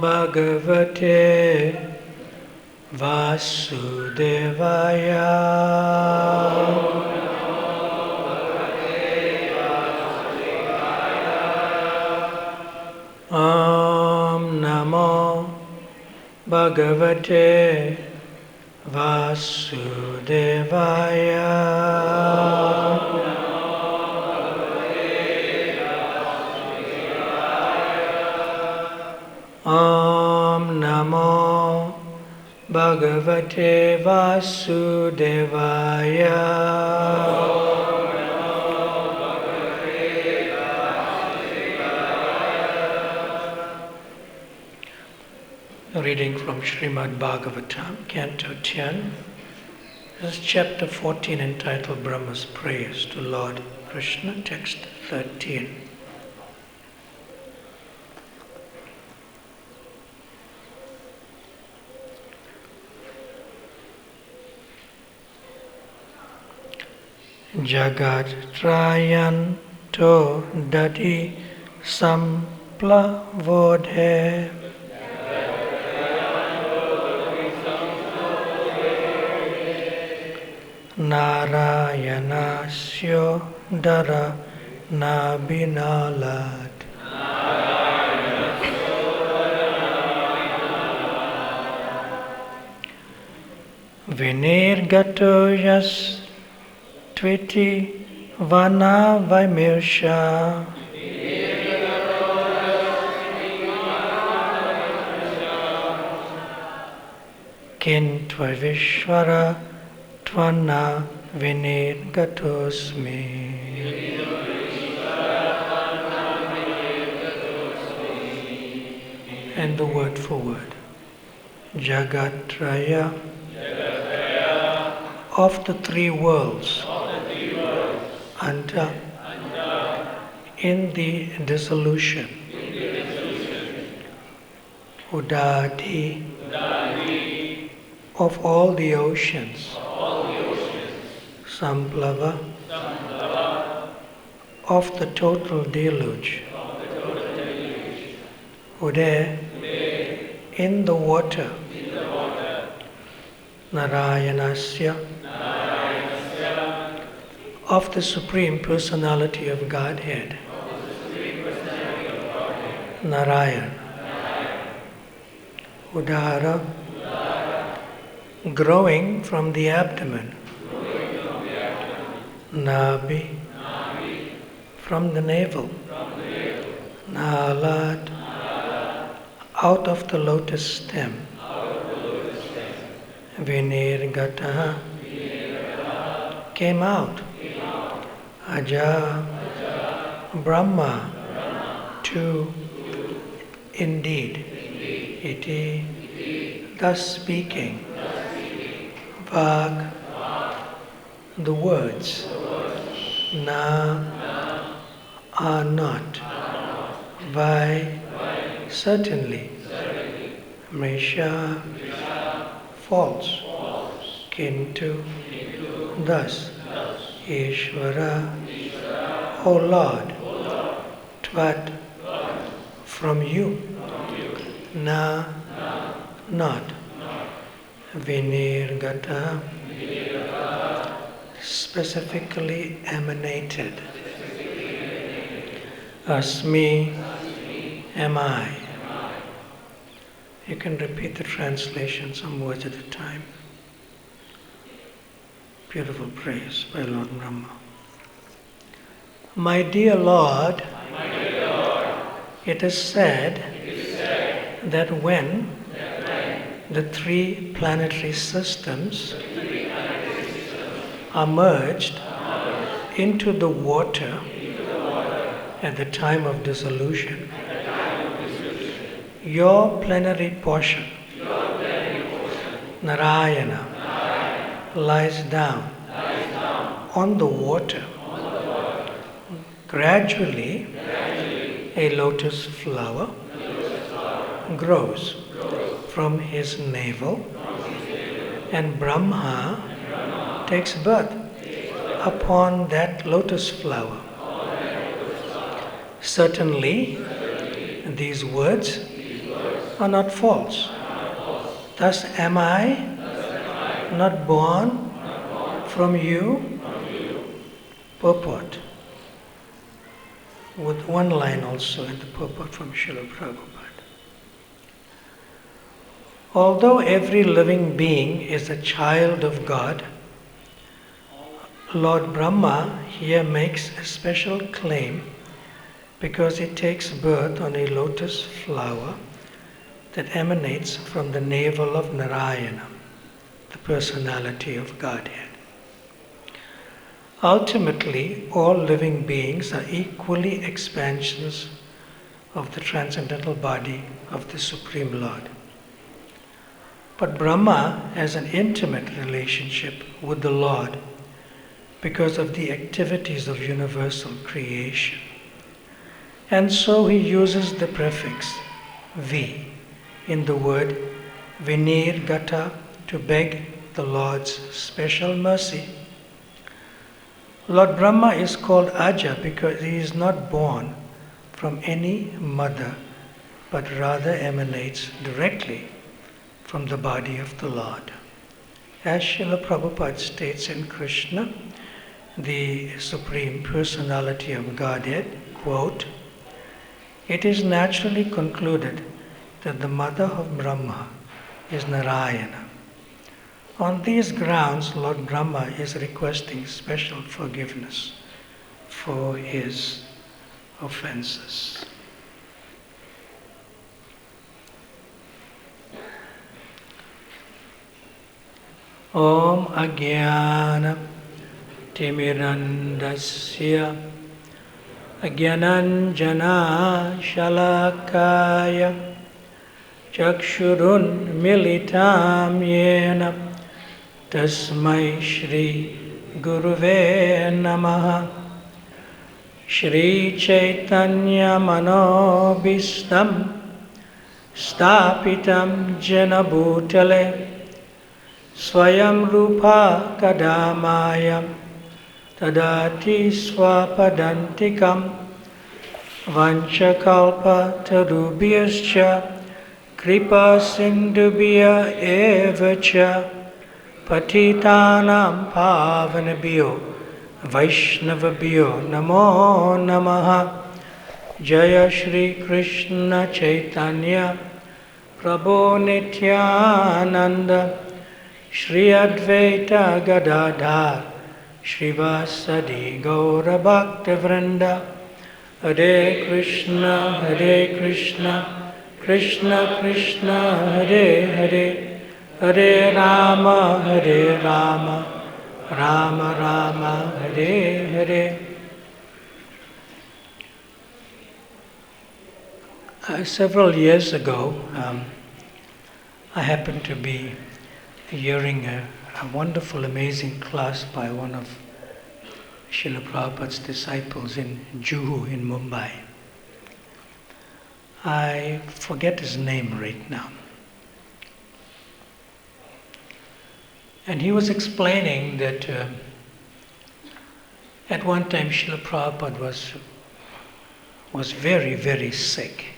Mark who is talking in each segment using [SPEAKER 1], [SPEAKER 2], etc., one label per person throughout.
[SPEAKER 1] Bhagavate Vasudevaya. Om Namo Bhagavate Vasudevaya. Om Namo Bhagavate Vasudevaya. Reading from Srimad Bhagvata, Canto 10. This is chapter 14 entitled Brahma's Prayers to Lord Krishna, text 13. Jagat-trayāntodadhi-samplavode. Nārāyaṇasyodara-nābhi-nālāt. Vinirgato yas tviti vana mṛṣā. Kintv īśvara tvan vinirgatosmi. And the word for word. Jagat-traya, of the three worlds, anta, in the dissolution, udadhi, of all the oceans, samplava, of the total deluge, udara, in the water, nārāyaṇasya, of the Supreme Personality of Godhead, Nārāyaṇa, udara, growing from the abdomen, nābhi, from the navel, nālāt, out of the lotus stem, vinirgataḥ, came out, ajaḥ, Brahmā, to indeed, iti, thus speaking, vāk, the words, na, are not, vai, certainly, mṛṣā, false, kintu, thus, īśvara, O Lord, tvat, from you, na, not, vinirgataḥ, specifically emanated, asmi, am I. You can repeat the translation some words at a time. Beautiful praise by Lord Brahmā. My dear Lord, it is said that when the three planetary systems are merged into the water at the time of dissolution, your plenary portion, Nārāyaṇa, lies down on the water. Gradually, a lotus flower grows from his navel, and Brahmā takes birth upon that lotus flower. Certainly, these words are not false. Thus am I not born from you? Purport. With one line also in the purport from Srila Prabhupada. Although every living being is a child of God, Lord Brahmā here makes a special claim because he takes birth on a lotus flower that emanates from the navel of Nārāyaṇa, the personality of Godhead. Ultimately, all living beings are equally expansions of the transcendental body of the Supreme Lord. But Brahmā has an intimate relationship with the Lord because of the activities of universal creation. And so he uses the prefix vi in the word vinirgato to beg the Lord's special mercy. Lord Brahmā is called ajaḥ because he is not born from any mother, but rather emanates directly from the body of the Lord. As Srila Prabhupada states in Krishna, the Supreme Personality of Godhead, quote, "It is naturally concluded that the mother of Brahmā is Nārāyaṇa. On these grounds, Lord Brahmā is requesting special forgiveness for his offenses." Om Ajnana Timirandasya Ajnananjana Shalakaya Chakshurun Militam Yena Tasmai Shri Guruve Namaha Shri Chaitanya Manobhistam Stapitam Jena Bhutale Swayam Rupa Kadamayam Tadati Swapadantikam Vanchakalpa Tarubhyascha Kripa Sindhubhya Evacha Patitanam Pavanabhyo Vaishnavabhyo Namo Namaha Jaya Shri Krishna Chaitanya Prabhu Nityananda Shri Advaita Gadadhar Shrivasadi Gaura Bhakta Vrinda Hare Krishna Krishna Krishna Hare Hare Hare Rama Rama Rama Hare Hare. Several years ago, I happened to be hearing a wonderful, amazing class by one of Srila Prabhupada's disciples in Juhu in Mumbai. I forget his name right now. And he was explaining that at one time Srila Prabhupada was very, very sick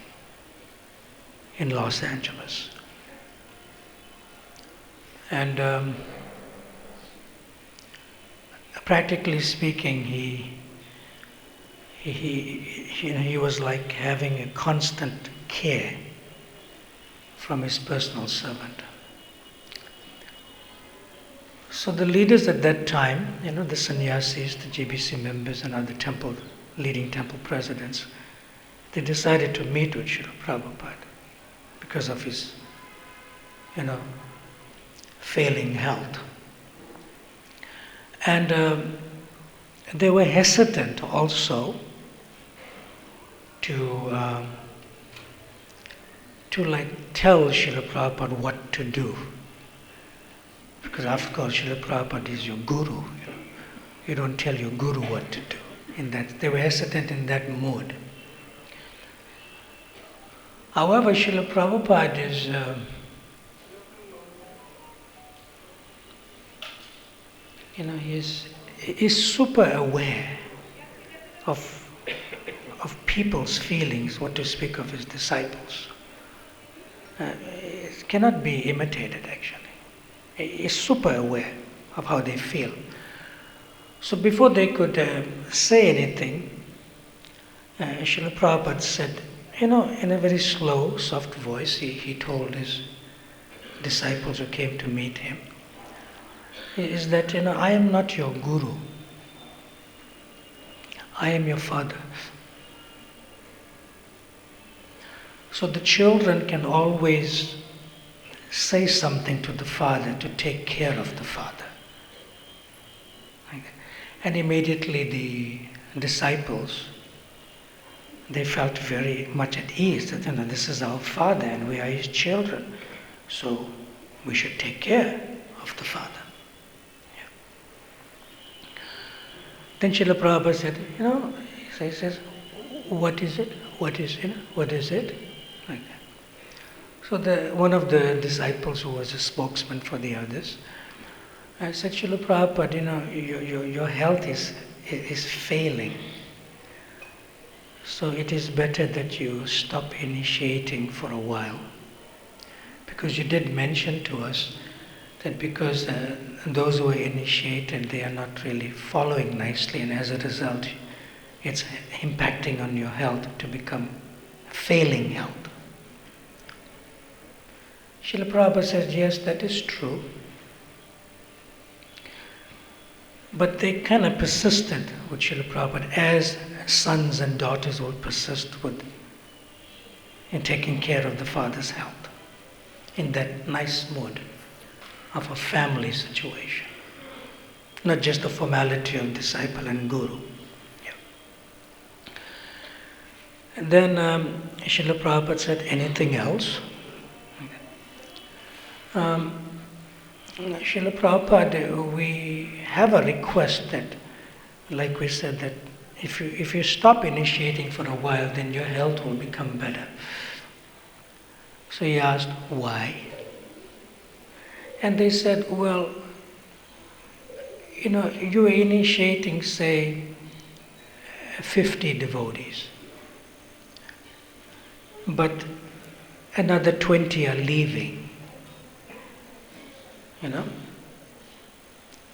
[SPEAKER 1] in Los Angeles. And practically speaking, he was like having a constant care from his personal servant. So the leaders at that time, the sannyasis, the GBC members and other leading temple presidents, they decided to meet with Srila Prabhupada because of his, failing health. And they were hesitant also to tell Srila Prabhupada what to do. Because after all, Srila Prabhupada is your guru. You don't tell your guru what to do. They were hesitant in that mood. However, Srila Prabhupada is super aware of people's feelings, what to speak of his disciples. it cannot be imitated actually. Is super aware of how they feel. So before they could say anything, Srila Prabhupada said, in a very slow, soft voice, he told his disciples who came to meet him, is that, I am not your guru. I am your father. So the children can always say something to the father to take care of the father. And immediately the disciples, they felt very much at ease that this is our father and we are his children, so we should take care of the father. Yeah. Then Srila Prabhupada said, he says, what is it? What is it? What is it? Like that. So one of the disciples who was a spokesman for the others, I said, Srila Prabhupada, your health is failing. So it is better that you stop initiating for a while. Because you did mention to us that because those who are initiated, they are not really following nicely, and as a result, it's impacting on your health to become failing health. Srila Prabhupada says, yes, that is true. But they kind of persisted with Srila Prabhupada, as sons and daughters would persist in taking care of the father's health, in that nice mood of a family situation, not just the formality of disciple and guru. Yeah. And then Srila Prabhupada said, anything else? Srila Prabhupada, we have a request that, like we said, that if you stop initiating for a while, then your health will become better. So he asked, why? And they said, well, you are initiating, say, 50 devotees, but another 20 are leaving.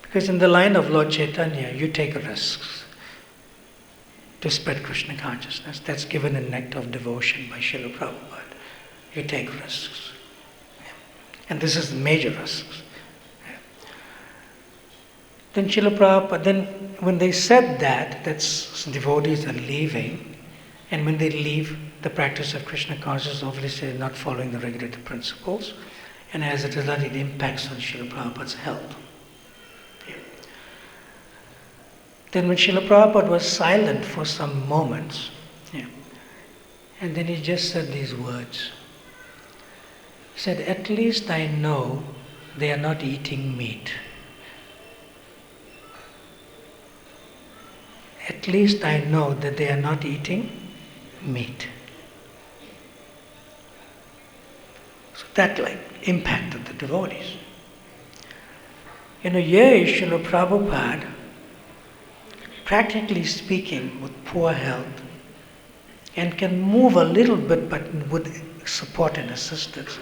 [SPEAKER 1] Because in the line of Lord Chaitanya, you take risks to spread Krishna consciousness. That's given in Nectar of Devotion by Srila Prabhupada. You take risks. And this is major risks. Then Srila Prabhupada, when they said that devotees are leaving, and when they leave the practice of Krishna consciousness, obviously they're not following the regulated principles, and as a result it impacts on Srila Prabhupada's health. Yeah. Then when Srila Prabhupada was silent for some moments, and then he just said these words. He said, at least I know they are not eating meat. At least I know that they are not eating meat. So that impacted the devotees. Here is Srila Prabhupada, practically speaking, with poor health, and can move a little bit but with support and assistance.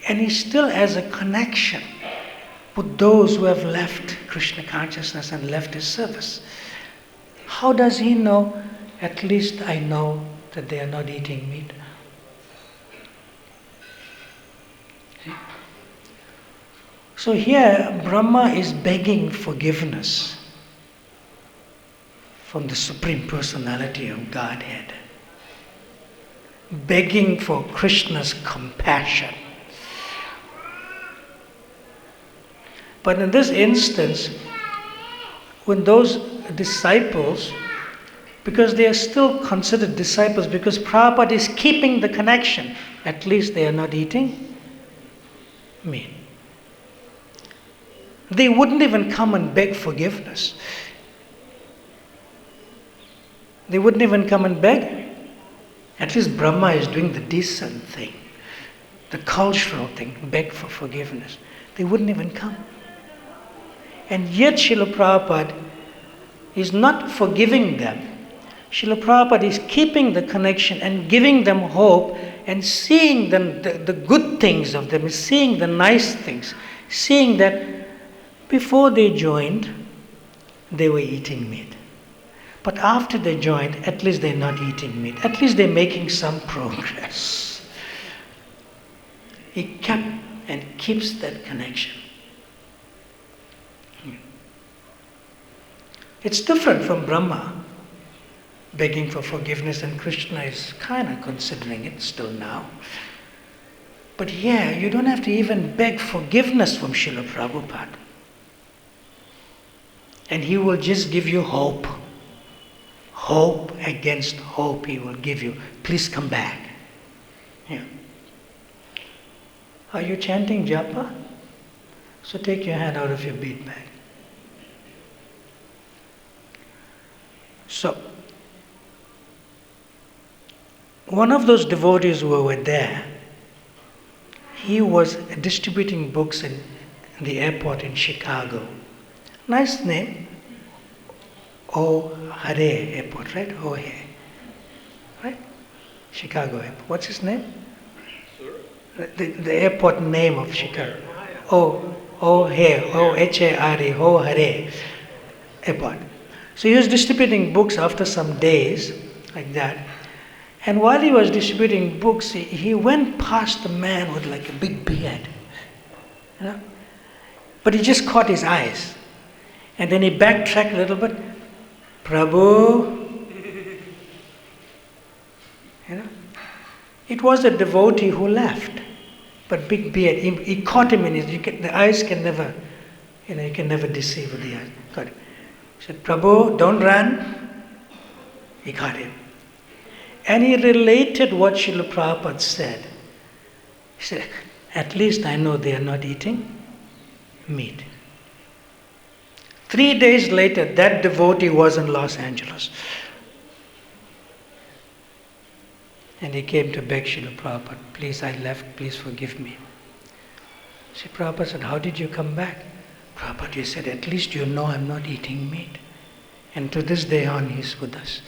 [SPEAKER 1] And he still has a connection with those who have left Krishna consciousness and left his service. How does he know? At least I know that they are not eating meat. See? So here, Brahmā is begging forgiveness from the Supreme Personality of Godhead, begging for Krishna's compassion. But in this instance, when those disciples, because they are still considered disciples, because Prabhupada is keeping the connection, at least they are not eating meat. They wouldn't even come and beg forgiveness. They wouldn't even come and beg. At least Brahmā is doing the decent thing, the cultural thing, beg for forgiveness. They wouldn't even come. And yet Srila Prabhupada is not forgiving them, Srila Prabhupada is keeping the connection and giving them hope and seeing the good things of them, seeing the nice things, seeing that before they joined, they were eating meat. But after they joined, at least they're not eating meat. At least they're making some progress. He kept and keeps that connection. It's different from Brahmā begging for forgiveness, and Krishna is kind of considering it still now. But here, you don't have to even beg forgiveness from Srila Prabhupada. And he will just give you hope. Hope against hope he will give you. Please come back. Yeah. Are you chanting japa? So take your hand out of your bead bag. So, one of those devotees who were there, he was distributing books in the airport in Chicago. Nice name. Oh Hare Airport, right? Oh Hare. Right? Chicago Airport. What's his name? The airport name of Chicago. Oh Hare. Oh H.H.Bhakti. Oh Hare Airport. So he was distributing books after some days, like that. And while he was distributing books, he went past a man with like a big beard. You know? But he just caught his eyes. And then he backtracked a little bit. Prabhu. You know? It was a devotee who left. But big beard, he caught him in his, the eyes can never, you can never deceive with the eyes. Caught him. He said, Prabhu, don't run. He caught him. And he related what Srila Prabhupada said. He said, at least I know they are not eating meat. 3 days later, that devotee was in Los Angeles. And he came to beg Srila Prabhupada, please, I left, please forgive me. Srila Prabhupada said, how did you come back? Prabhupada, he said, at least you know I'm not eating meat. And to this day on, he's with us.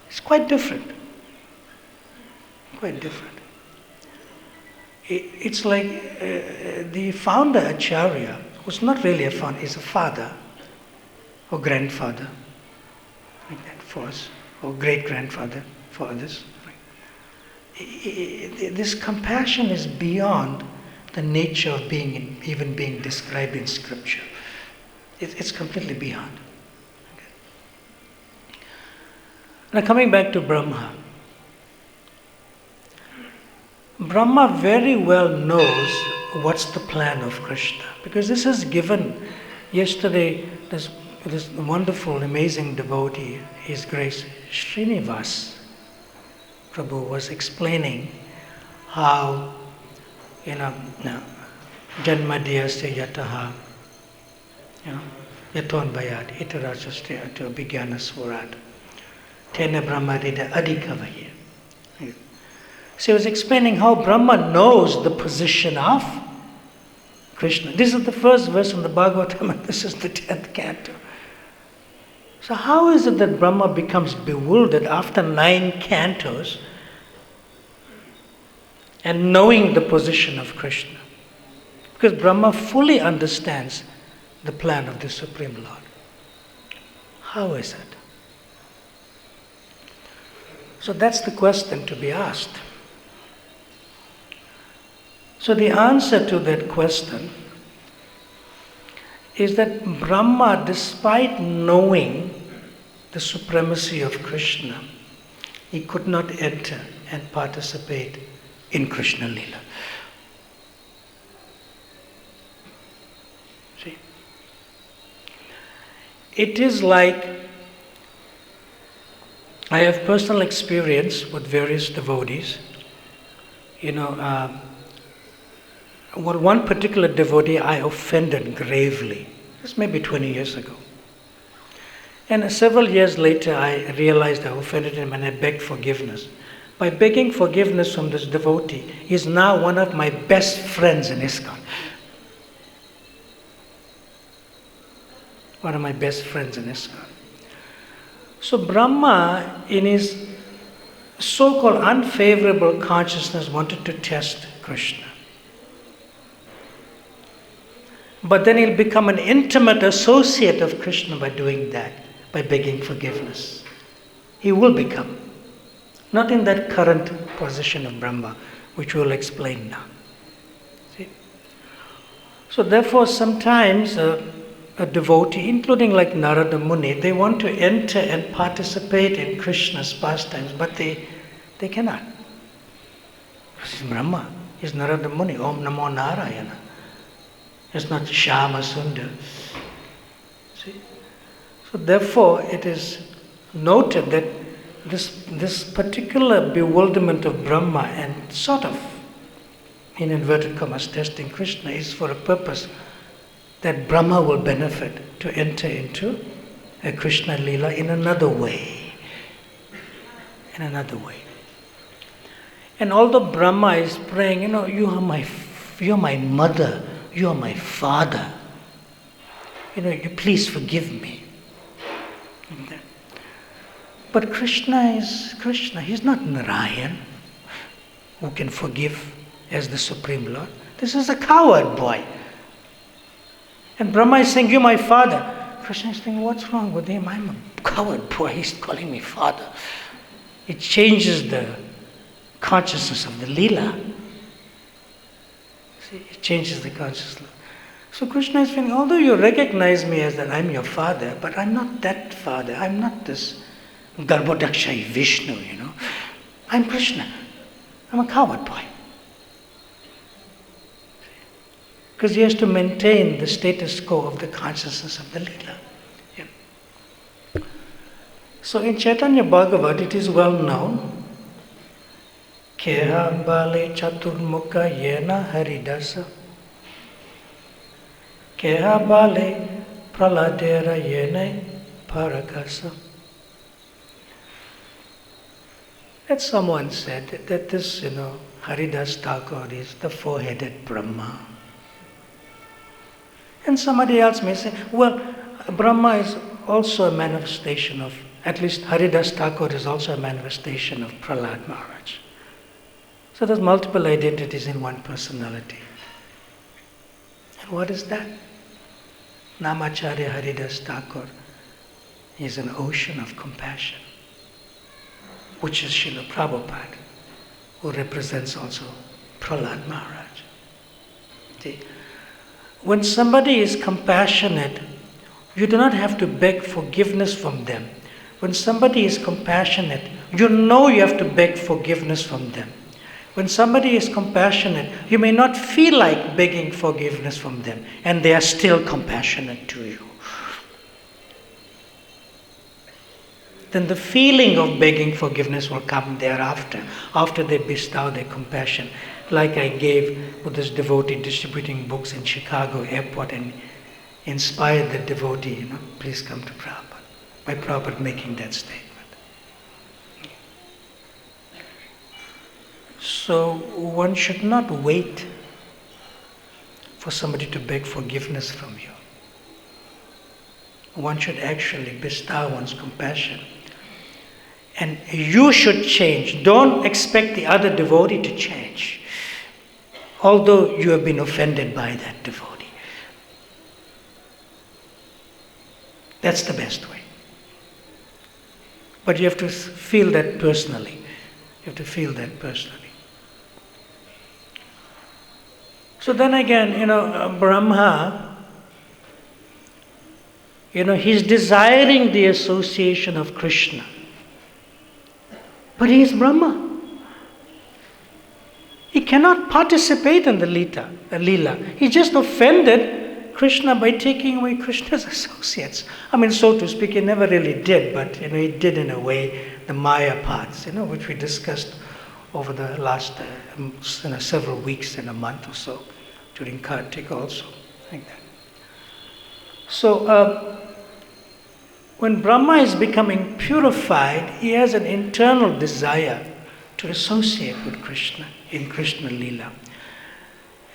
[SPEAKER 1] It's quite different. Quite different. It's like the founder Acharya, who's not really a founder, is a father or grandfather, like that for us, or great-grandfather for others. This compassion is beyond the nature of even being described in scripture. It's completely beyond. Okay. Now coming back to Brahmā. Brahmā very well knows what's the plan of Krishna, because this is given yesterday. This wonderful, amazing devotee, His Grace Srinivas Prabhu was explaining how, janmadhyasya yataha, yaton bayad itarajasya to abhigyana swarat tena brahmarida adhikavaya. So he was explaining how Brahma knows the position of Krishna. This is the first verse from the Bhagavatam, and this is the 10th canto. So how is it that Brahma becomes bewildered after 9 cantos and knowing the position of Krishna? Because Brahma fully understands the plan of the Supreme Lord. How is it? So that's the question to be asked. So the answer to that question is that Brahma, despite knowing the supremacy of Krishna, he could not enter and participate in Krishna Lila. See? It is like, I have personal experience with various devotees. One particular devotee I offended gravely. This may be 20 years ago. And several years later, I realized I offended him and I begged forgiveness. By begging forgiveness from this devotee, he is now one of my best friends in ISKCON. One of my best friends in ISKCON. So Brahma, in his so-called unfavorable consciousness, wanted to test Krishna. But then he'll become an intimate associate of Krishna by doing that, by begging forgiveness. He will become. Not in that current position of Brahma, which we'll explain now. See? So therefore, sometimes a devotee, including like Narada Muni, they want to enter and participate in Krishna's pastimes, but they cannot. This is Brahma. He's Narada Muni. Om Namo Nārāyaṇa. It's not Shyama Sundar. See? So therefore, it is noted that this particular bewilderment of Brahma and sort of, in inverted commas, testing Krishna is for a purpose that Brahma will benefit to enter into a Krishna Leela in another way. In another way. And although Brahma is praying, you are my mother, you are my father, you please forgive me. But Krishna is Krishna. He's not Nārayaṇa, who can forgive as the Supreme Lord. This is a coward boy. And Brahma is saying, you're my father. Krishna is saying, what's wrong with him? I'm a coward boy. He's calling me father. It changes the consciousness of the Leela. See, it changes the consciousness. So Krishna is saying, although you recognize me as that I'm your father, but I'm not that father. I'm not this Garbhodakshai Vishnu, I'm Krishna. I'm a coward boy. Because he has to maintain the status quo of the consciousness of the Leela. Yeah. So in Chaitanya Bhagavat, it is well known, Keha Bale Chaturmukha Yena Haridasa Keha Bale Praladera Yena Parakasa. That someone said that this, Haridas Thakur is the four-headed Brahma. And somebody else may say, well, Brahma is also a manifestation of, at least Haridas Thakur is also a manifestation of Prahlad Maharaj. So there's multiple identities in one personality. And what is that? Namacharya Haridas Thakur is an ocean of compassion, which is Srila Prabhupada, who represents also Prahlad Maharaj. See? When somebody is compassionate, you do not have to beg forgiveness from them. When somebody is compassionate, you know you have to beg forgiveness from them. When somebody is compassionate, you may not feel like begging forgiveness from them, and they are still compassionate to you. Then the feeling of begging forgiveness will come thereafter, after they bestow their compassion. Like I gave with this devotee distributing books in Chicago airport and inspired the devotee, please come to Prabhupada, by Prabhupada making that statement. So one should not wait for somebody to beg forgiveness from you. One should actually bestow one's compassion. And you should change. Don't expect the other devotee to change, although you have been offended by that devotee. That's the best way. But you have to feel that personally. You have to feel that personally. So then again, Brahma, he's desiring the association of Krishna. But he is Brahma. He cannot participate in the Leela. He just offended Krishna by taking away Krishna's associates. So to speak, he never really did, but he did in a way the Maya parts, which we discussed over the last several weeks and a month or so, during Kartik also, like that. So when Brahma is becoming purified, he has an internal desire to associate with Krishna in Krishna Leela.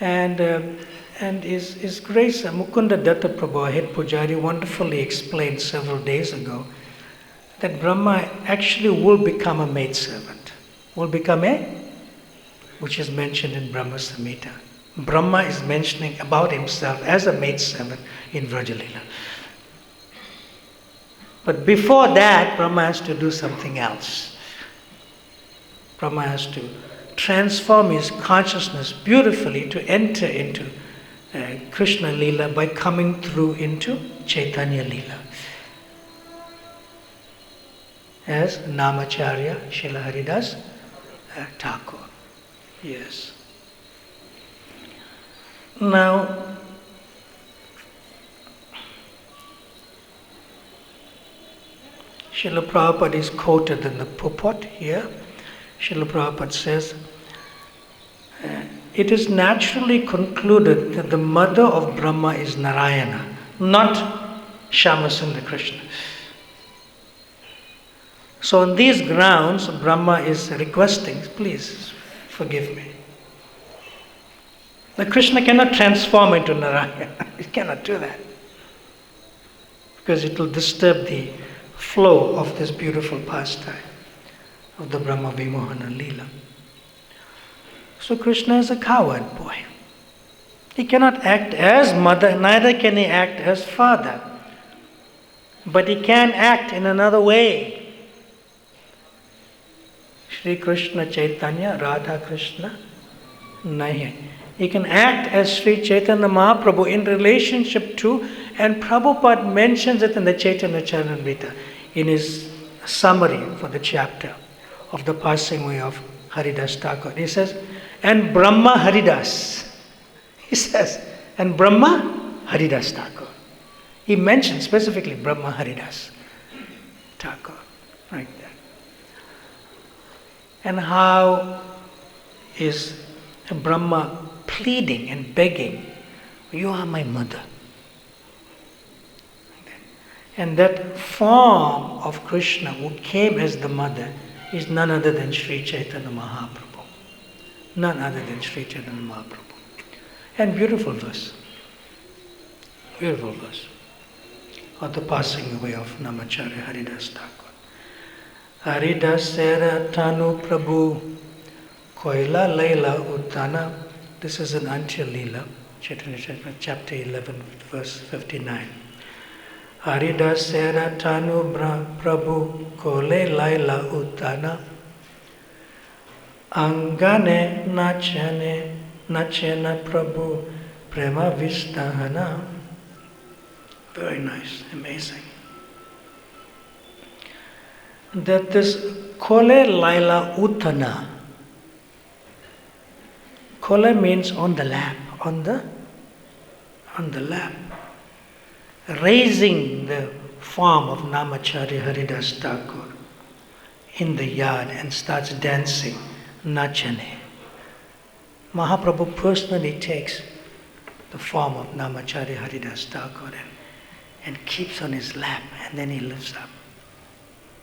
[SPEAKER 1] And His Grace Mukunda Datta Prabhu, our head Pujari, wonderfully explained several days ago that Brahma actually will become a maidservant. Will become which is mentioned in Brahma Samhita. Brahma is mentioning about himself as a maidservant in Vrajalila. But before that, Brahma has to do something else. Brahma has to transform his consciousness beautifully to enter into Krishna Leela by coming through into Chaitanya Leela. As Namacharya Srila Haridas Thakur. Yes. Now, Srila Prabhupada is quoted in the purport here. Srila Prabhupada says, it is naturally concluded that the mother of Brahma is Nārāyaṇa, not Shyamasundara Krishna. So on these grounds, Brahma is requesting, please forgive me. The Krishna cannot transform into Nārāyaṇa. He cannot do that. Because it will disturb the flow of this beautiful pastime of the Brahma Vimohana Leela. So Krishna is a coward boy. He cannot act as mother, neither can he act as father. But he can act in another way. Shri Krishna Chaitanya, Radha Krishna, Nahi. He can act as Sri Chaitanya Mahaprabhu in relationship to, and Prabhupada mentions it in the Chaitanya Charitamrita, in his summary for the chapter of the passing away of Haridas Thakur. He says, and Brahma Haridas. He says, and Brahma Haridas Thakur. He mentions specifically Brahma Haridas Thakur, right there. And how is Brahma pleading and begging, you are my mother. And that form of Krishna who came as the mother is none other than Sri Chaitanya Mahaprabhu. None other than Sri Chaitanya Mahaprabhu. And beautiful verse. Beautiful verse. Of the passing away of Namacharya Haridas Thakur. Haridas Sera Tanu Prabhu Koila Laila Uttana. This is an Antya Leela, Chaitanya Charitamrita, chapter 11, verse 59. Haridas Sera Tanu Prabhu Kole Laila Uttana Angane Nachena Prabhu Prema Vistahana. Very nice, amazing. That this Kole Laila Uttana, Kole means on the lap, on the lap. Raising the form of Namacharya Haridas Thakur in the yard and starts dancing, Nachane. Mahaprabhu personally takes the form of Namacharya Haridas Thakur and keeps on his lap, and then he lifts up.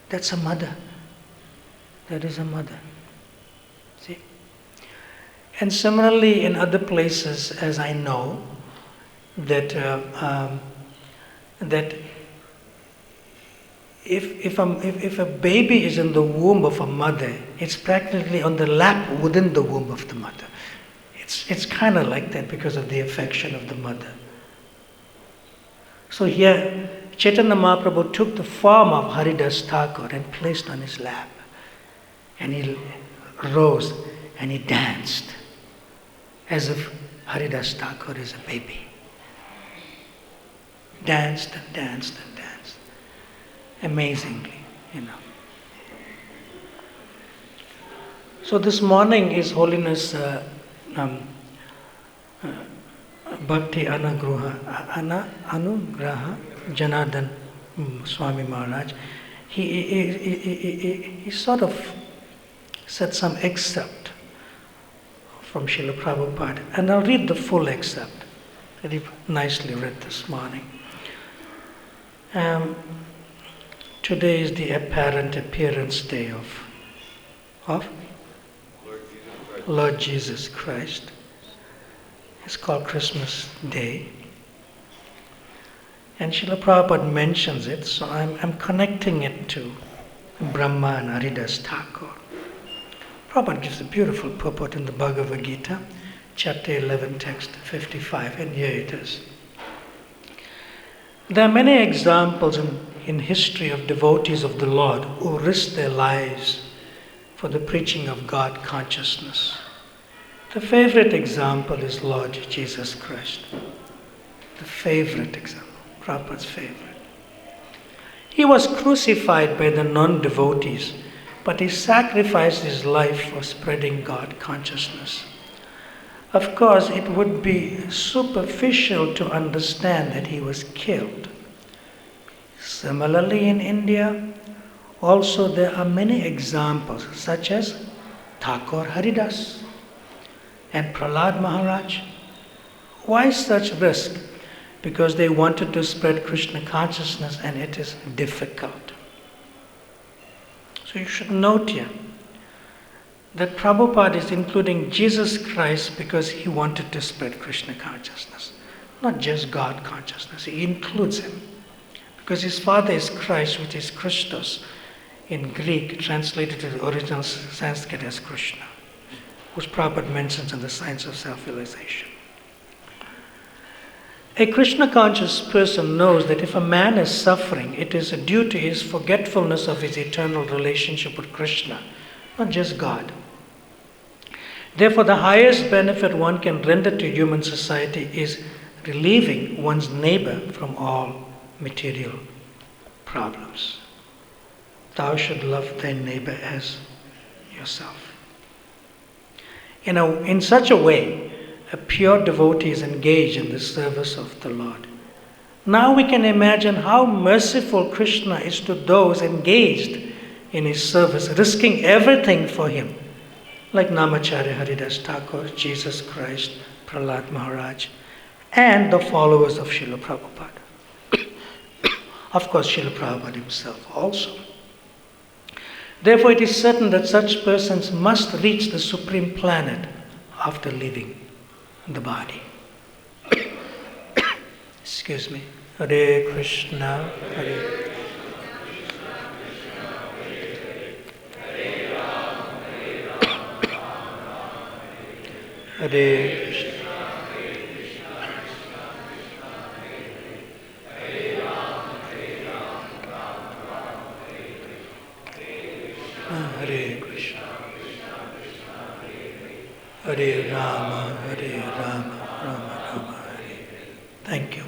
[SPEAKER 1] That's a mother. That is a mother. See? And similarly in other places, as I know, that if a baby is in the womb of a mother, it's practically on the lap within the womb of the mother. It's kind of like that because of the affection of the mother. So here, Chaitanya Mahaprabhu took the form of Haridas Thakur and placed on his lap. And he rose and he danced as if Haridas Thakur is a baby. Danced and danced and danced. Amazingly, you know. So this morning His Holiness Bhakti Anugraha Janardhan Swami Maharaj, he sort of said some excerpt from Srila Prabhupada, and I'll read the full excerpt that he nicely read this morning. Today is the apparent appearance day of Lord Jesus Christ. It's called Christmas Day. And Srila Prabhupada mentions it, so I'm connecting it to Brahmā and Haridas Thakur. Prabhupada gives a beautiful purport in the Bhagavad Gita, chapter 11, text 55, and here it is. There are many examples in history of devotees of the Lord who risked their lives for the preaching of God consciousness. The favorite example is Lord Jesus Christ. The favorite example, Prabhupada's favorite. He was crucified by the non-devotees, but he sacrificed his life for spreading God consciousness. Of course, it would be superficial to understand that he was killed. Similarly, in India, also there are many examples, such as Thakur Haridas and Prahlad Maharaj. Why such risk? Because they wanted to spread Krishna consciousness, and it is difficult. So you should note here that Prabhupada is including Jesus Christ because he wanted to spread Krishna consciousness, not just God consciousness. He includes him because his father is Christ, which is Christos in Greek, translated to the original Sanskrit as Krishna, which Prabhupada mentions in the Science of Self-Realization. A Krishna conscious person knows that if a man is suffering, it is due to his forgetfulness of his eternal relationship with Krishna, not just God. Therefore, the highest benefit one can render to human society is relieving one's neighbor from all material problems. Thou should love thy neighbor as yourself. In such a way, a pure devotee is engaged in the service of the Lord. Now we can imagine how merciful Krishna is to those engaged in his service, risking everything for him, like Namacharya Haridas Thakur, Jesus Christ, Prahlad Maharaj, and the followers of Srila Prabhupada. Of course, Srila Prabhupada himself also. Therefore, it is certain that such persons must reach the supreme planet after leaving the body. Excuse me. Hare Krishna, Hare Hare Krishna. Hare Krishna. Hare Rama, Hare Rama, Rama Rama, Hare. Thank you.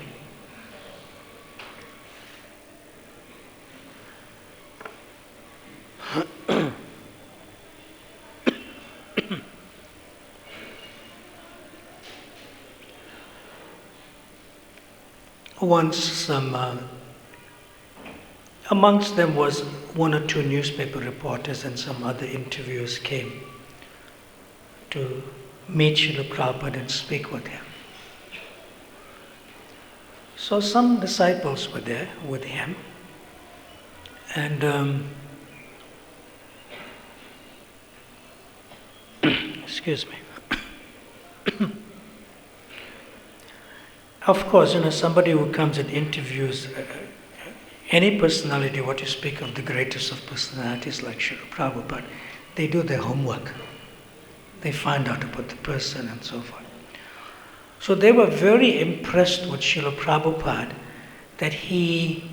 [SPEAKER 1] Once amongst them was one or two newspaper reporters and some other interviewers came to meet Srila Prabhupada and speak with him. So some disciples were there with him, and excuse me. Of course, somebody who comes and interviews any personality, what you speak of the greatest of personalities like Srila Prabhupada, they do their homework. They find out about the person and so forth. So they were very impressed with Srila Prabhupada that he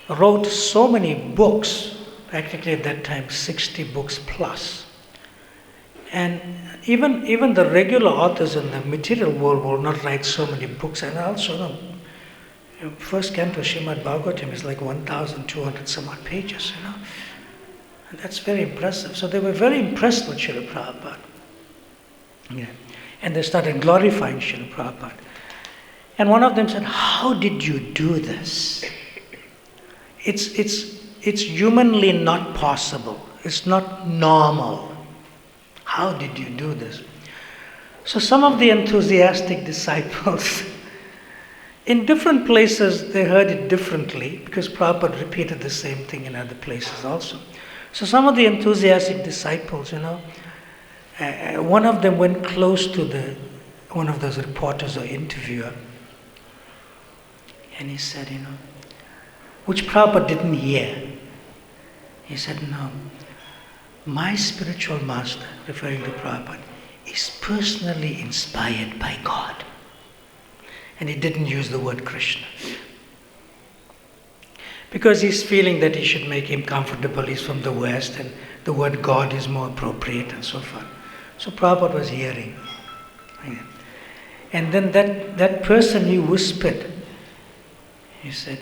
[SPEAKER 1] wrote so many books, practically at that time 60 books plus. And even the regular authors in the material world will not write so many books. And also, first canto Srimad Bhagavatam is like 1,200 some odd pages, And that's very impressive. So they were very impressed with Srila Prabhupada. Yeah. And they started glorifying Srila Prabhupada. And one of them said, "How did you do this? It's humanly not possible. It's not normal. How did you do this?" So some of the enthusiastic disciples, in different places they heard it differently, because Prabhupada repeated the same thing in other places also. So some of the enthusiastic disciples, one of them went close to one of those reporters or interviewer, and he said, which Prabhupada didn't hear. He said, no, my spiritual master, referring to Prabhupada, is personally inspired by God. And he didn't use the word Krishna. Because he's feeling that he should make him comfortable, he's from the West, and the word God is more appropriate and so forth. So Prabhupada was hearing. And then that person, he whispered, he said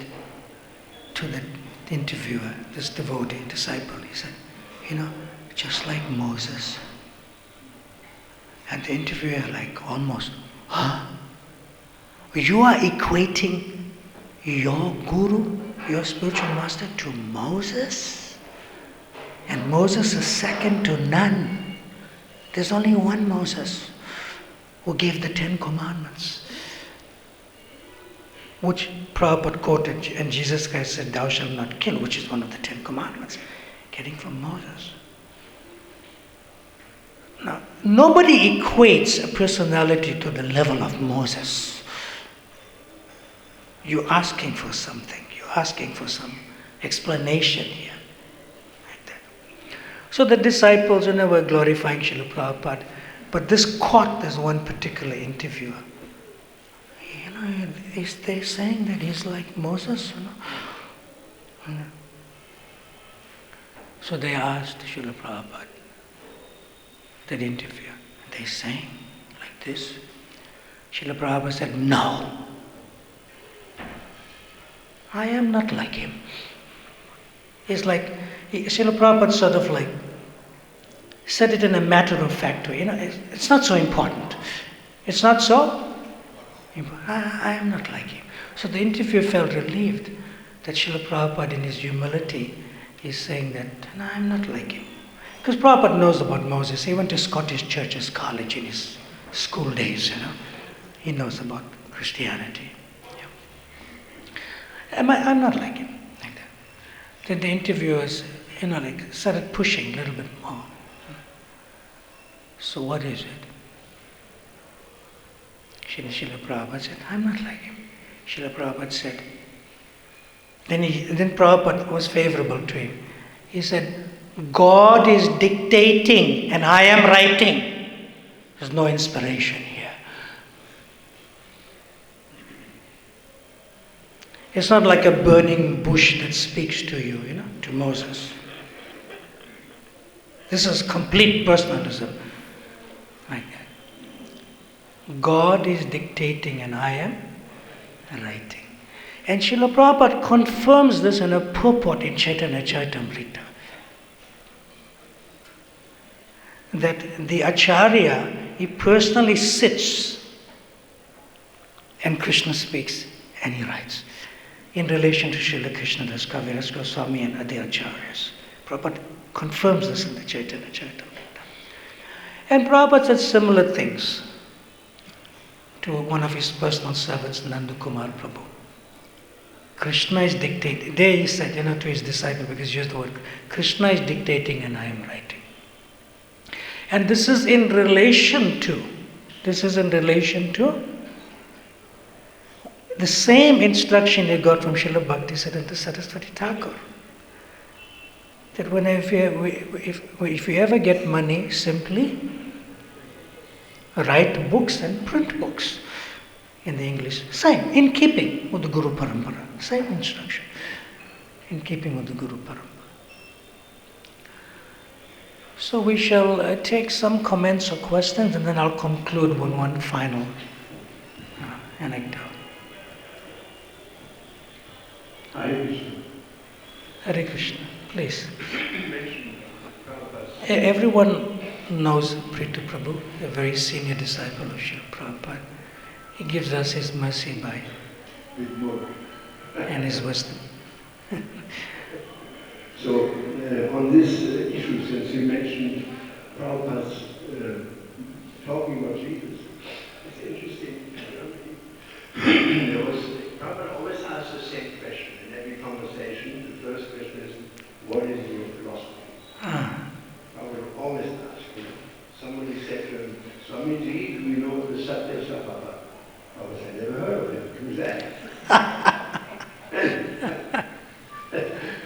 [SPEAKER 1] to the interviewer, this devotee, disciple, he said, just like Moses. And the interviewer almost, huh? You are equating your guru, your spiritual master, to Moses? And Moses is second to none. There's only one Moses who gave the 10 Commandments, which Prabhupada quoted, and Jesus Christ said, thou shalt not kill, which is one of the 10 Commandments, getting from Moses. Now, nobody equates a personality to the level of Moses. You're asking for something. You're asking for some explanation here. Like that. So the disciples, were glorifying Srila Prabhupada. But this caught this one particular interviewer. Is they saying that he's like Moses? So they asked Srila Prabhupada, that interviewer, they saying like this? Srila Prabhupada said, no. I am not like him. It's like, Srila Prabhupada sort of said it in a matter-of-fact way. It's not so important. It's not so important. I am not like him. So the interviewer felt relieved that Srila Prabhupada in his humility is saying that, no, I'm not like him. Because Prabhupada knows about Moses. He went to Scottish Churches College in his school days, He knows about Christianity. I'm not like him. Like that. Then the interviewers, started pushing a little bit more. So what is it? Srila Prabhupada said, I'm not like him. Srila Prabhupada said, then Prabhupada was favorable to him. He said, God is dictating and I am writing. There's no inspiration here. It's not like a burning bush that speaks to you, to Moses. This is complete personalism. Like that. God is dictating and I am writing. And Srila Prabhupada confirms this in a purport in Chaitanya Charitamrita. That the Acharya, he personally sits and Krishna speaks and he writes. In relation to Srila Krishnadas Kaviraj Goswami and other Acharyas. Prabhupada confirms this in the Chaitanya Charitamrita. And Prabhupada said similar things to one of his personal servants, Nanda Kumar Prabhu. Krishna is dictating. There he said, to his disciple, because he used the word, Krishna is dictating and I am writing. And this is in relation to the same instruction he got from Srila Bhakti Siddhanta Saraswati Thakur. That if you ever get money, simply write books and print books in the English. Same, in keeping with the Guru Parampara. Same instruction. In keeping with the Guru Parampara. So we shall take some comments or questions and then I'll conclude with one final anecdote.
[SPEAKER 2] Hare Krishna.
[SPEAKER 1] Hare Krishna, please. Everyone knows Prita Prabhu, a very senior disciple of Srila Prabhupada. He gives us his mercy by and his wisdom.
[SPEAKER 2] So, on this issue, since you mentioned Prabhupada's talking about Jesus, it's interesting. Prabhupada always asks the same question in every conversation. The first question is, what is your philosophy? Prabhupada always asks. Somebody said to him, Swamiji, do you know the Satya Sabhava? Prabhupada said, I never heard of him. Who's that?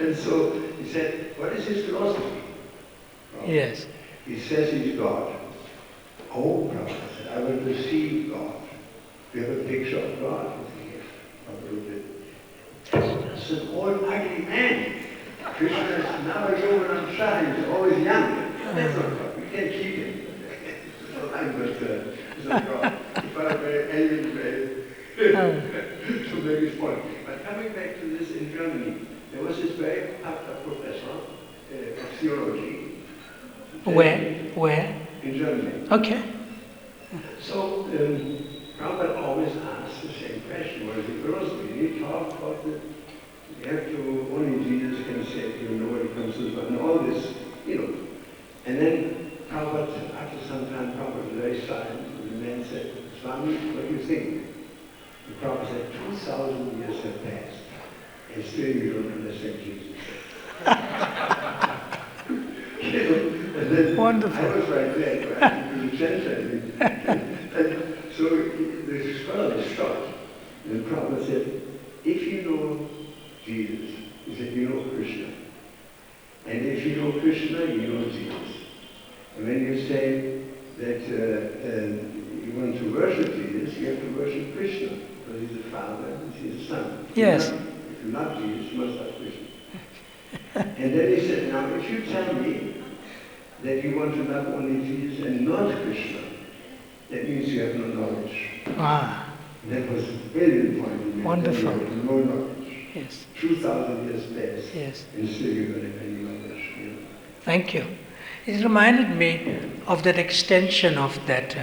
[SPEAKER 2] And so he said, what is his God.
[SPEAKER 1] Yes.
[SPEAKER 2] He says he's God. Oh, Prabhupada said, I will receive God. We have a picture of God. It's an old ugly man. Krishna is now a yoga mṛṣā, he's always young. That's not God. We can't keep him. It's not God. He found a very alien way to make his point. But coming back to this in Germany, there was this very popular professor of theology.
[SPEAKER 1] Where?
[SPEAKER 2] In Germany.
[SPEAKER 1] Okay.
[SPEAKER 2] So, Prabhupada always asks the same question, what is the philosophy? He talked about that you have to, only Jesus can save you, nobody comes to us, and all this, And then Prabhupada, after some time, Prabhupada was very silent, and the man said, Swami, what do you think? And Prabhupada said, 2,000 years have passed, and still you don't understand Jesus. And then
[SPEAKER 1] wonderful.
[SPEAKER 2] I was right there, right? It was and so the scholar stopped, and Prabhupada said, if you know Jesus, he said, you know Krishna. And if you know Krishna, you know Jesus. And when you say that you want to worship Jesus, you have to worship Krishna, because he's the Father and he's the Son.
[SPEAKER 1] Yes.
[SPEAKER 2] If you love Jesus, you must love Krishna. And then he said, now if you tell me that you want to love only Jesus and not Krishna, that means you have no knowledge.
[SPEAKER 1] Ah.
[SPEAKER 2] That was a brilliant point you made.
[SPEAKER 1] Wonderful.
[SPEAKER 2] You have no knowledge.
[SPEAKER 1] Yes.
[SPEAKER 2] 2,000 years passed.
[SPEAKER 1] Yes.
[SPEAKER 2] And still you don't have any knowledge.
[SPEAKER 1] Thank you. It reminded me of that extension of that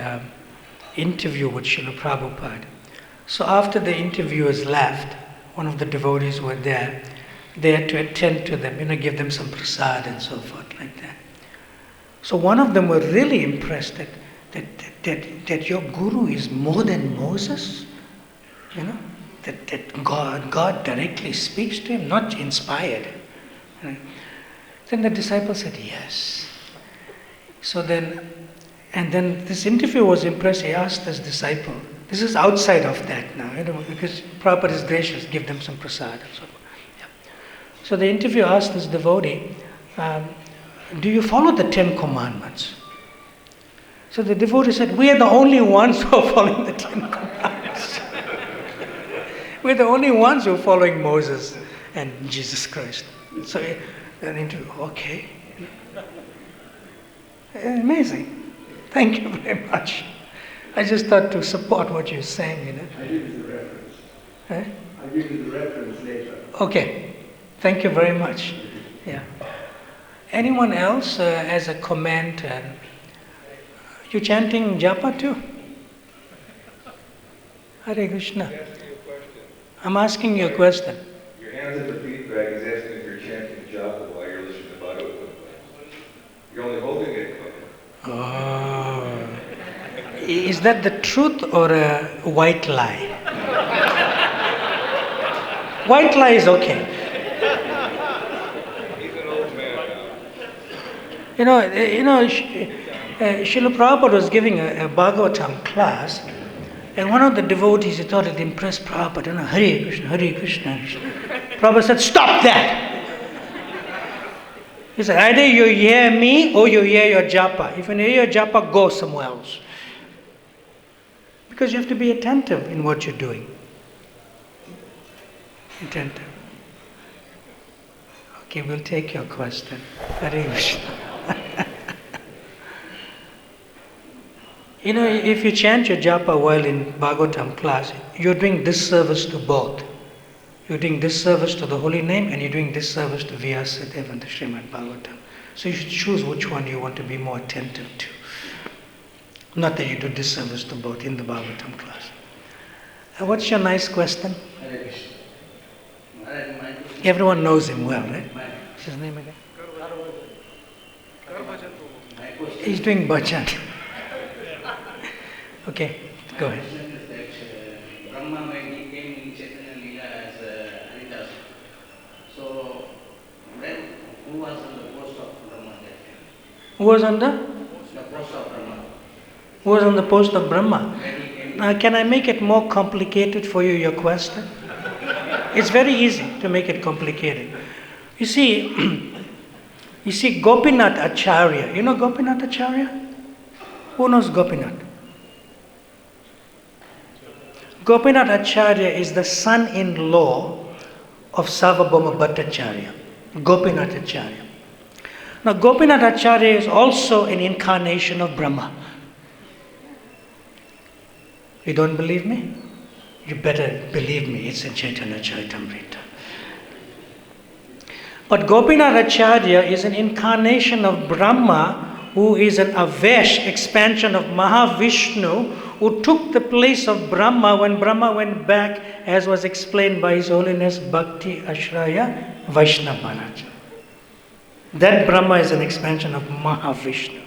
[SPEAKER 1] interview with Srila Prabhupada. So after the interviewers left, one of the devotees were there. They had to attend to them, give them some prasad and so forth like that. So one of them were really impressed that your guru is more than Moses, that God directly speaks to him, not inspired. Then the disciple said, yes. So then this interviewer was impressed. He asked his disciple, this is outside of that now, because Prabhupada is gracious, give them some prasad and so forth. Yeah. So the interviewer asked this devotee, do you follow the 10 commandments? So the devotee said, we are the only ones who are following the 10 commandments. We're the only ones who are following Moses and Jesus Christ. So the interviewer, okay. Amazing. Thank you very much. I just thought to support what you're saying.
[SPEAKER 2] I'll give you the reference.
[SPEAKER 1] Huh?
[SPEAKER 2] I'll give you the reference later.
[SPEAKER 1] Okay. Thank you very much. Yeah. Anyone else has a comment? You chanting japa too? Hare Krishna. I'm asking you a question.
[SPEAKER 3] Your hands in the feedback is asking if you're chanting japa while you're listening to Bhagavata. You're only holding it.
[SPEAKER 1] Oh. Is that the truth or a white lie? White lie is okay.
[SPEAKER 3] He's an old man now.
[SPEAKER 1] Srila Prabhupada was giving a Bhagavatam class, and one of the devotees, he thought it impressed Prabhupada, Hare Krishna, Hare Krishna, Krishna. Prabhupada said, stop that! He said, either you hear me or you hear your japa. If you hear your japa, go somewhere else. Because you have to be attentive in what you're doing. Attentive. Okay, we'll take your question. Hare Krishna. If you chant your japa while in Bhagavatam class, you're doing disservice to both. You're doing disservice to the holy name and you're doing disservice to Vyasadeva and the Srimad Bhagavatam. So you should choose which one you want to be more attentive to. Not that you do disservice to both in the Bhagavatam class. What's your nice question? Everyone knows him well, right? What's his name again? He's doing bhajan. Okay, go ahead.
[SPEAKER 4] Brahmā, when he came in Chaitanya Leela as Haridas, so then who was on the post of Brahmā that time?
[SPEAKER 1] Who was on the
[SPEAKER 4] post of Brahmā?
[SPEAKER 1] Who was on the post of Brahmā? Now, can I make it more complicated for you, your question? It's very easy to make it complicated. You see, You see, Gopinath Acharya, you know Gopinath Acharya? Who knows Gopinath? Gopinath Acharya is the son-in-law of Sarvabhauma Bhattacharya, Gopinath Acharya. Now, Gopinath Acharya is also an incarnation of Brahma. You don't believe me? You better believe me, it's in Chaitanya Charitamrita. But Gopinath Acharya is an incarnation of Brahma, who is an Avesh, expansion of Mahavishnu, who took the place of Brahma when Brahma went back, as was explained by His Holiness Bhakti Ashraya Vaishnavanacha. That Brahma is an expansion of Mahavishnu.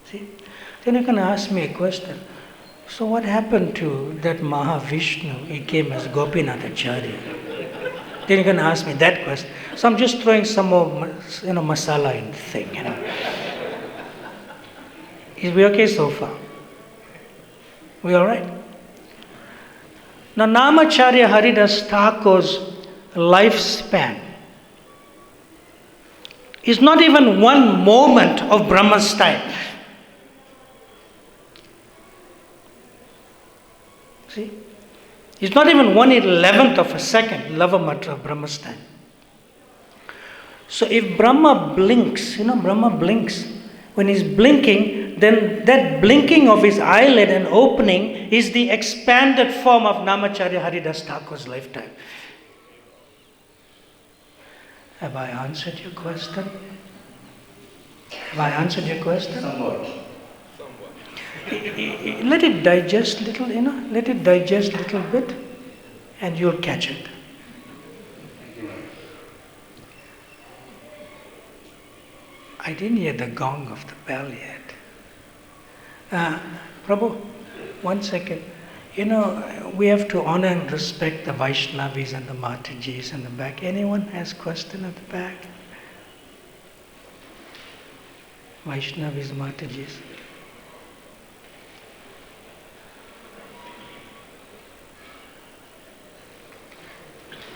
[SPEAKER 1] See? Then you can ask me a question. So what happened to that Mahavishnu? He came as Gopinath Acharya. Then you can ask me that question. So I'm just throwing some more, masala in the thing, Is we okay so far? We all right? Now, Namacharya Haridas Thakur's lifespan is not even one moment of Brahma's time. See? It's not even 1/11th of a second, Lavamatra of Brahma's time. So if Brahma blinks, Brahma blinks. When he's blinking, then that blinking of his eyelid and opening is the expanded form of Namacharya Haridas Thakur's lifetime. Have I answered your question? Have I answered your question?
[SPEAKER 2] Somewhat.
[SPEAKER 1] Let it digest little, let it digest a little bit and you'll catch it. I didn't hear the gong of the bell yet. Prabhu, 1 second. We have to honor and respect the Vaishnavis and the Matajis in the back. Anyone has question at the back? Vaishnavis, Matajis.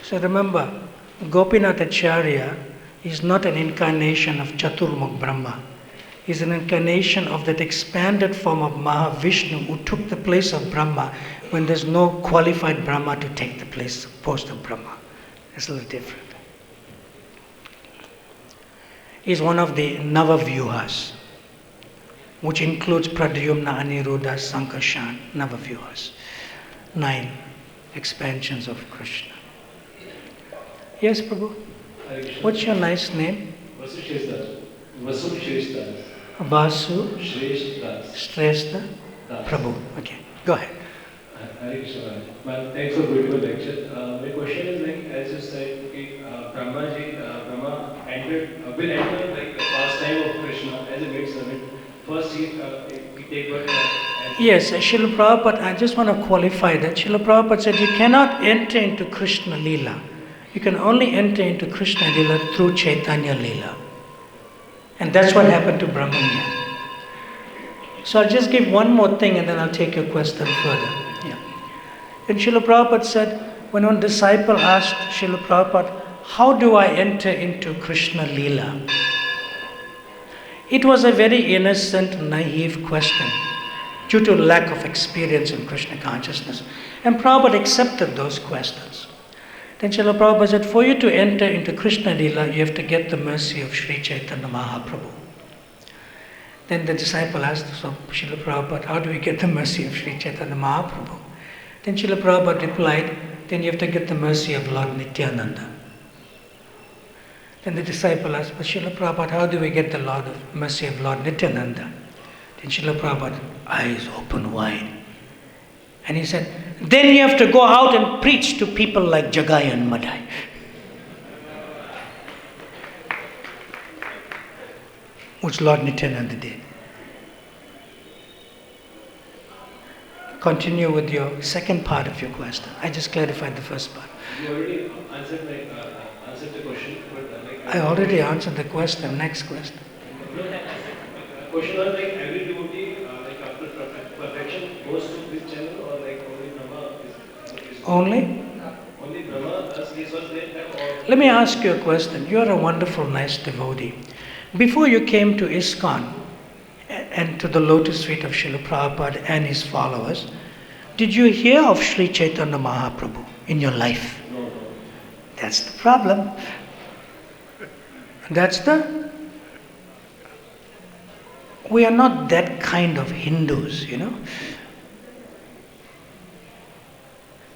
[SPEAKER 1] So remember, Gopinath Acharya is not an incarnation of Chaturmukh Brahma. He's an incarnation of that expanded form of Mahavishnu who took the place of Brahma when there's no qualified Brahma to take the post of Brahma. It's a little different. He's one of the Navavyuhas, which includes Pradyumna, Aniruddha, Sankarshan, Navavyuhas. 9 expansions of Krishna. Yes, Prabhu? What's your nice name?
[SPEAKER 5] Vasu Shrestha.
[SPEAKER 1] Vasu
[SPEAKER 5] Shrestha.
[SPEAKER 1] Shrestha Prabhu. Okay, go ahead.
[SPEAKER 5] Hare Krishna. Thanks for beautiful lecture. My question is as you said, Brahma will enter the pastime of Krishna as a maid servant. First he take birth.
[SPEAKER 1] Yes, Srila Prabhupada, I just want to qualify that. Srila Prabhupada said you cannot enter into Krishna Leela. You can only enter into Krishna Leela through Chaitanya Leela. And that's what happened to Brahmanya. So I'll just give one more thing and then I'll take your question further. Yeah. And Srila Prabhupada said, when one disciple asked Srila Prabhupada, how do I enter into Krishna Leela? It was a very innocent, naive question due to lack of experience in Krishna consciousness. And Prabhupada accepted those questions. Then Srila Prabhupada said, for you to enter into Krishna Leela, you have to get the mercy of Sri Chaitanya Mahaprabhu. Then the disciple asked, so Srila Prabhupada, how do we get the mercy of Sri Chaitanya Mahaprabhu? Then Srila Prabhupada replied, then you have to get the mercy of Lord Nityananda. Then the disciple asked, but Srila Prabhupada, how do we get the mercy of Lord Nityananda? Then Srila Prabhupada, eyes open wide. And he said, then you have to go out and preach to people like Jagai and Madai. Which Lord Nityananda did. Continue with your second part of your question. I just clarified the first part.
[SPEAKER 5] You already answered the question. But
[SPEAKER 1] I already answered the question. Next question.
[SPEAKER 5] Question was every devotee after perfection goes to this channel or only Brahma is
[SPEAKER 1] Only?
[SPEAKER 5] Only Brahma is this was there? Or
[SPEAKER 1] Let me ask you a question. You are a wonderful, nice devotee. Before you came to ISKCON and to the lotus feet of Srila Prabhupada and his followers, did you hear of Sri Chaitanya Mahaprabhu in your life?
[SPEAKER 5] no.
[SPEAKER 1] That's the problem. We are not that kind of Hindus, you know.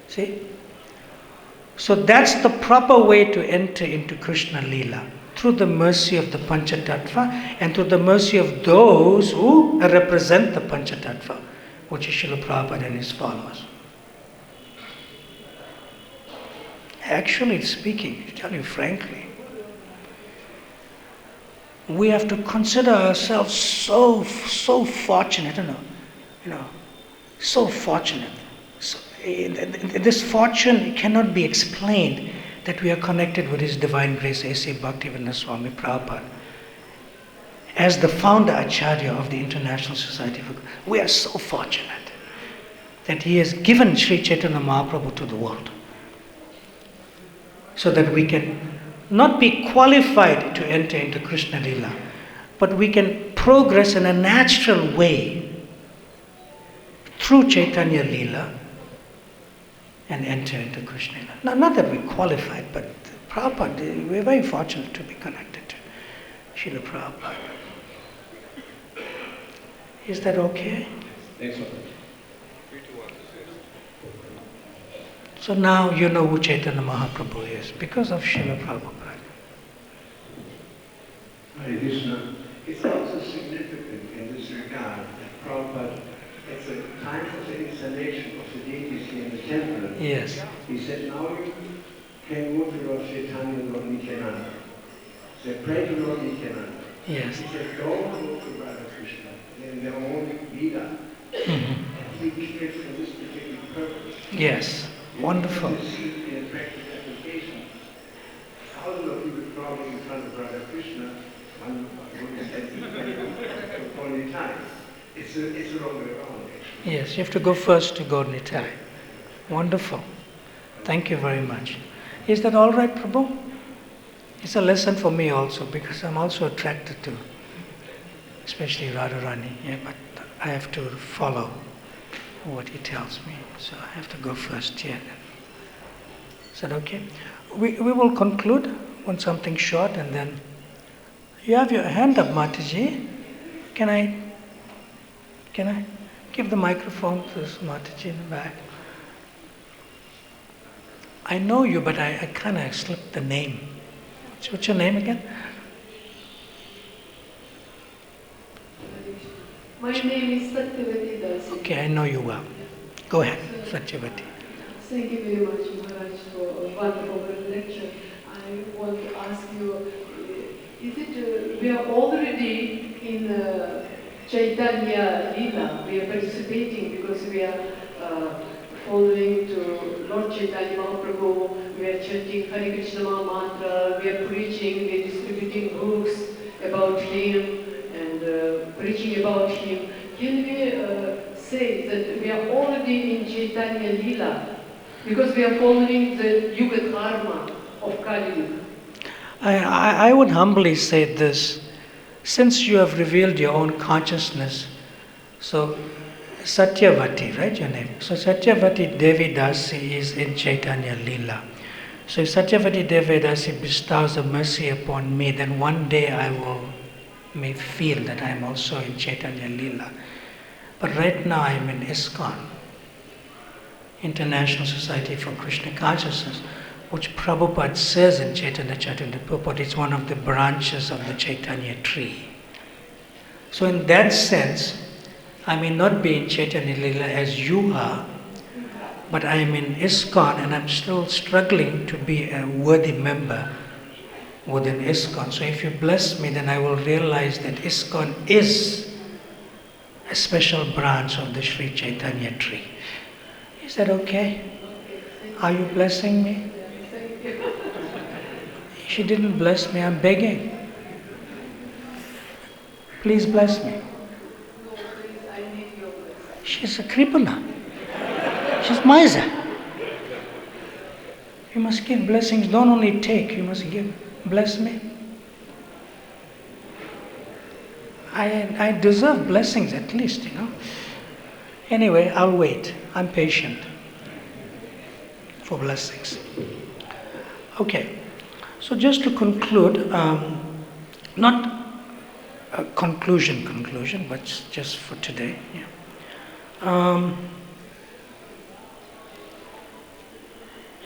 [SPEAKER 1] See? So that's the proper way to enter into Krishna Leela, through the mercy of the Panchatattva and through the mercy of those who represent the Panchatattva, which is Srila Prabhupada and his followers. Actually speaking, to tell you frankly, we have to consider ourselves so fortunate, so fortunate. So, this fortune cannot be explained, that we are connected with His Divine Grace H.H.Bhakti Swami Prabhupada. As the founder Acharya of the International Society for God, we are so fortunate that he has given Sri Chaitanya Mahaprabhu to the world, so that we can not be qualified to enter into Krishna Leela, but we can progress in a natural way through Chaitanya Leela and enter into Krishna Leela. Now, not that we're qualified, but Prabhupada, we're very fortunate to be connected to Srila Prabhupada. Is that okay?
[SPEAKER 5] Thanks for
[SPEAKER 1] So now you know who Chaitanya Mahaprabhu is, because of Srila Prabhupada.
[SPEAKER 2] Hare Krishna. It's also significant in this regard that Prabhupada, at the time of the installation of the deities here in the temple,
[SPEAKER 1] Yes.
[SPEAKER 2] he said, now you can go to Lord Chaitanya and Lord Nityananda. He said, pray to Lord Nityananda.
[SPEAKER 1] Yes.
[SPEAKER 2] He said, don't go to Radha Krishna. They're in their own Leela.
[SPEAKER 1] Mhm.
[SPEAKER 2] And he came for this particular purpose.
[SPEAKER 1] Yes. Wonderful.
[SPEAKER 2] You see in practical application, thousands of people crawling in front of Radha Krishna, one would say, for only time. It's the wrong way around, actually.
[SPEAKER 1] Yes, you have to go first to Gaur Nitai. Wonderful. Thank you very much. Is that all right, Prabhu? It's a lesson for me also, because I'm also attracted to, especially Radharani. Yeah, but I have to follow what he tells me. So I have to go first here. Is that okay? We will conclude on something short, and then you have your hand up, Mataji. Can I give the microphone to this Mataji in the back? I know you, but I kind of slipped the name. What's your name again?
[SPEAKER 6] My name is Satyavati Das.
[SPEAKER 1] Okay, I know you well. Go ahead, Satyavati.
[SPEAKER 6] Thank you very much, Maharaj, for a wonderful lecture. I want to ask you, we are already in Chaitanya Leela. We are participating because we are following to Lord Chaitanya Mahaprabhu. We are chanting Hare Krishna mantra. We are preaching. We are distributing books about him and preaching about him. Can we say that we are already in Chaitanya Leela because we are following the Yuga Dharma of Kali Yuga?
[SPEAKER 1] I would humbly say this. Since you have revealed your own consciousness, so Satyavati, right, your name? So Satyavati Devi Dasi is in Chaitanya Leela. So if Satyavati Devi Dasi bestows a mercy upon me, then one day I may feel that I am also in Chaitanya Leela. But right now I am in ISKCON, International Society for Krishna Consciousness, which Prabhupada says in Chaitanya Charitamrita Purport, it's one of the branches of the Chaitanya tree. So in that sense, I may not be in Chaitanya Leela as you are, but I am in ISKCON and I'm still struggling to be a worthy member within ISKCON. So if you bless me, then I will realize that ISKCON is a special branch of the Sri Chaitanya tree. Is that okay? Are you blessing me? She didn't bless me, I'm begging. Please bless me.
[SPEAKER 6] No, please, I need your blessing.
[SPEAKER 1] She's a kripana. She's miser. You must give blessings. Don't only take, you must give. Bless me. I deserve blessings at least, Anyway, I'll wait. I'm patient for blessings. Okay. So just to conclude, not a conclusion, but just for today. Yeah.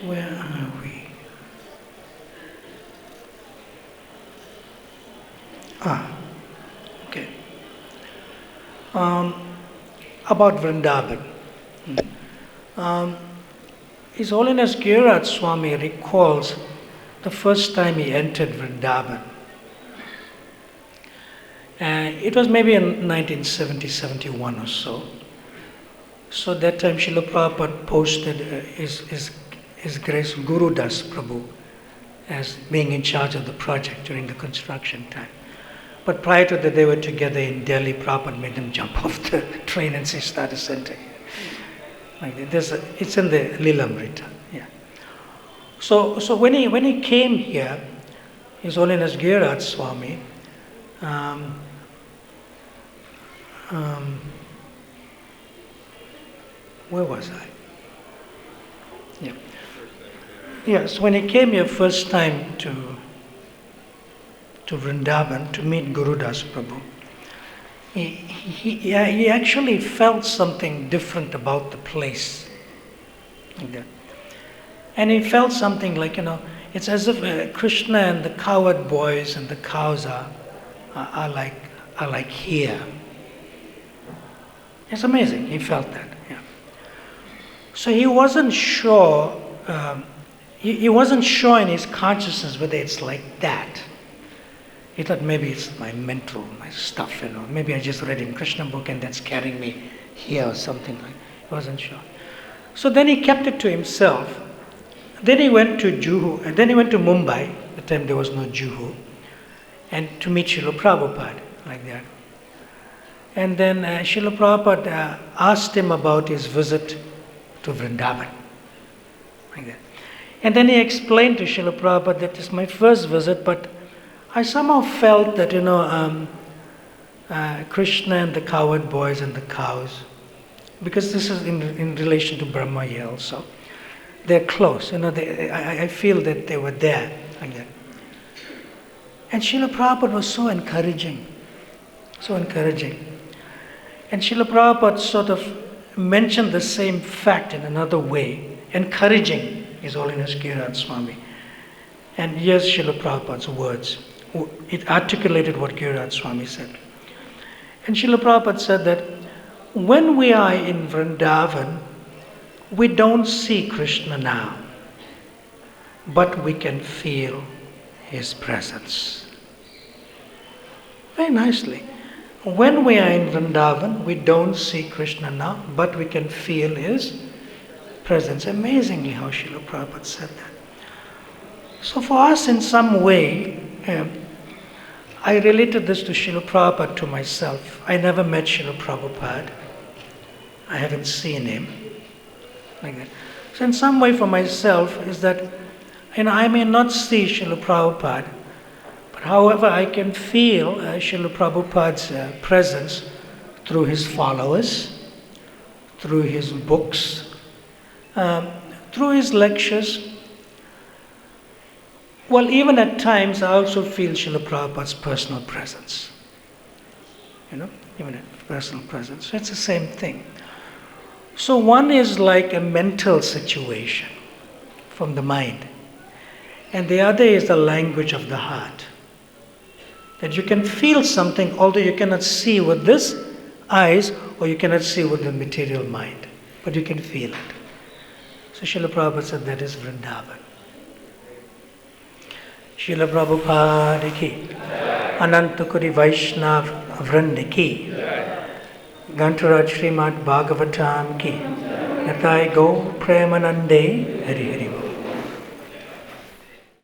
[SPEAKER 1] Where are we? Okay. About Vrindavan. His Holiness Giriraj Swami recalls the first time he entered Vrindavan. It was maybe in 1970-71 or so. So that time Srila Prabhupada posted His Grace Guru Das Prabhu as being in charge of the project during the construction time. But prior to that, they were together in Delhi. Prabhupada made them jump off the train and say, start a center. Like it's in the Lilamrita. Yeah. So when he came here, His Holiness Giriraj Swami, where was I? Yeah. Yes, when he came here first time to Vrindavan to meet Guru Das Prabhu, he actually felt something different about the place. Like that. And he felt something like, it's as if Krishna and the cowherd boys and the cows are like here. It's amazing, he felt that. Yeah. So he wasn't sure, he wasn't sure in his consciousness whether it's like that. He thought maybe it's my stuff, maybe I just read in Krishna book and that's carrying me here or something like that. He wasn't sure. So then he kept it to himself. Then he went to Juhu, and then he went to Mumbai, the time there was no Juhu, and to meet Srila Prabhupada, like that. And then Srila Prabhupada asked him about his visit to Vrindavan, like that. And then he explained to Srila Prabhupada that it's my first visit, but I somehow felt that, Krishna and the cowherd boys and the cows, because this is in relation to Brahmā here also, they're close, I feel that they were there, like that. And Srila Prabhupada was so encouraging. And Srila Prabhupada sort of mentioned the same fact in another way, encouraging His Holiness Giriraj Swami. And here's Srila Prabhupada's words. It articulated what Giriraj Swami said. And Srila Prabhupada said that when we are in Vrindavan, we don't see Krishna now, but we can feel His presence. Very nicely. When we are in Vrindavan, we don't see Krishna now, but we can feel His presence. Amazingly how Srila Prabhupada said that. So for us in some way, I related this to Srila Prabhupada to myself. I never met Srila Prabhupada. I haven't seen him. Like that. So in some way for myself is that, I may not see Srila Prabhupada, but however I can feel Srila Prabhupada's presence through his followers, through his books, through his lectures. Well, even at times I also feel Srila Prabhupada's personal presence. Even a personal presence. So it's the same thing. So one is like a mental situation from the mind. And the other is the language of the heart. That you can feel something, although you cannot see with this eyes or you cannot see with the material mind. But you can feel it. So Srila Prabhupada said that is Vrindavan. Srila Prabhupada ki, Anantakuri Vaishnav Vrindi ki, Gantaraj Srimad Bhagavatam ki, Yathai Go Premanande Hari Hari Bo.